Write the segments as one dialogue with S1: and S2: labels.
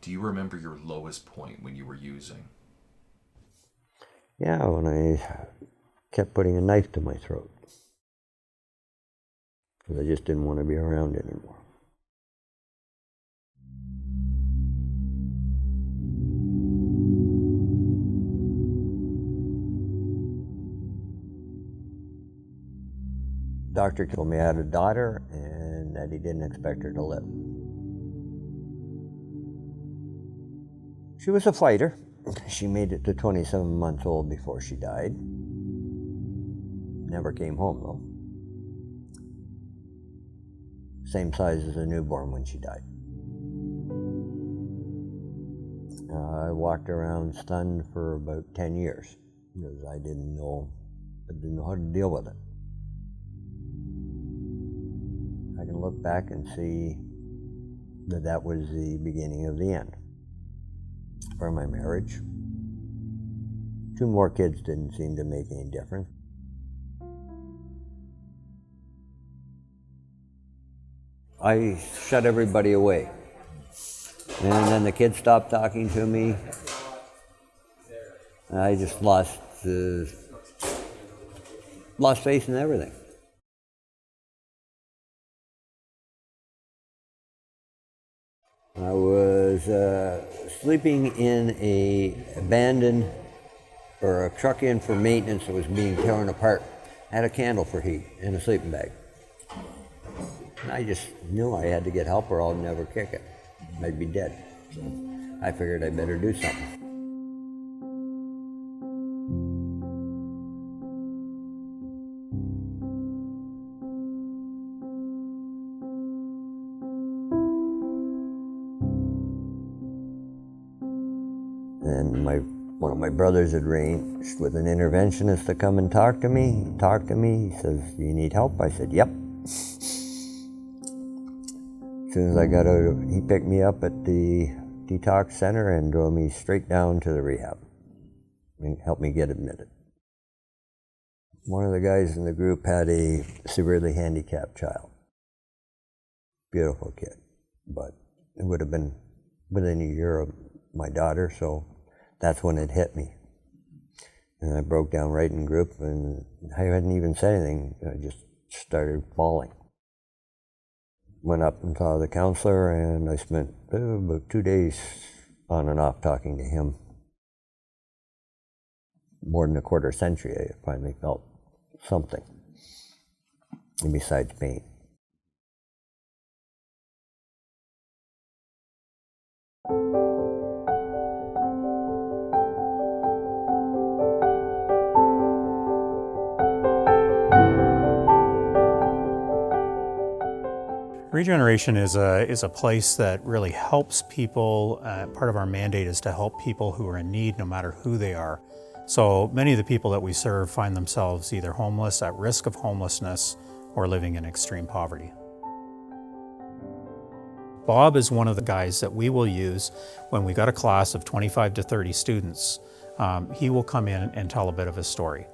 S1: Do you remember your lowest point when you were using?
S2: Yeah, when I kept putting a knife to my throat. Because I just didn't want to be around anymore. Doctor told me I had a daughter and that he didn't expect her to live. She was a fighter. She made it to 27 months old before she died. Never came home though. Same size as a newborn when she died. I walked around stunned for about 10 years because I didn't know how to deal with it. I can look back and see that was the beginning of the end for my marriage. 2 more kids didn't seem to make any difference. I shut everybody away. And then the kids stopped talking to me. I just lost faith in everything. I was sleeping in a abandoned, or a truck in for maintenance that was being torn apart. I had a candle for heat and a sleeping bag. And I just knew I had to get help or I'll never kick it. I'd be dead. So I figured I better do something. And one of my brothers had arranged with an interventionist to come and talk to me. He talked to me. He says, "Do you need help?" I said, "Yep." As soon as I got out, he picked me up at the detox center and drove me straight down to the rehab and helped me get admitted. One of the guys in the group had a severely handicapped child. Beautiful kid, but it would have been within a year of my daughter, so that's when it hit me. And I broke down right in group, and I hadn't even said anything. I just started bawling. Went up and saw the counselor, and I spent about 2 days on and off talking to him. More than a quarter century, I finally felt something, and besides pain.
S3: Regeneration is a place that really helps people. Part of our mandate is to help people who are in need, no matter who they are. So many of the people that we serve find themselves either homeless, at risk of homelessness, or living in extreme poverty. Bob is one of the guys that we will use when we got a class of 25 to 30 students. He will come in and tell a bit of his story.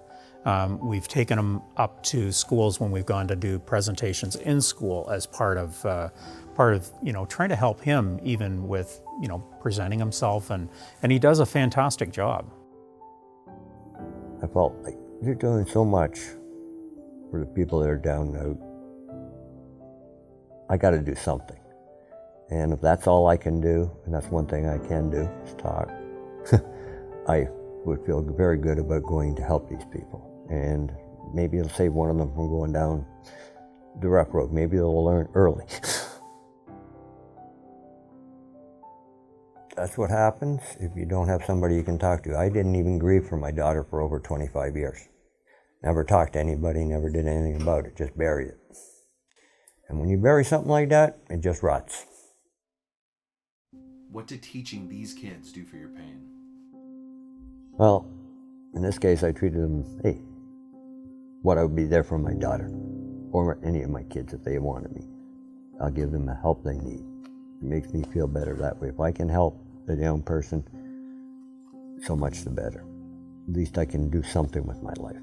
S3: We've taken him up to schools when we've gone to do presentations in school as part of trying to help him even with presenting himself, and he does a fantastic job.
S2: I felt like you're doing so much for the people that are down and out. I got to do something, and if that's all I can do, and that's one thing I can do, is talk. I would feel very good about going to help these people. And maybe it'll save one of them from going down the rough road. Maybe they'll learn early. That's what happens if you don't have somebody you can talk to. I didn't even grieve for my daughter for over 25 years. Never talked to anybody, never did anything about it, just buried it. And when you bury something like that, it just rots.
S1: What did teaching these kids do for your pain?
S2: Well, in this case, I treated them, hey, what I would be there for my daughter or any of my kids if they wanted me. I'll give them the help they need. It makes me feel better that way. If I can help a young person, so much the better. At least I can do something with my life.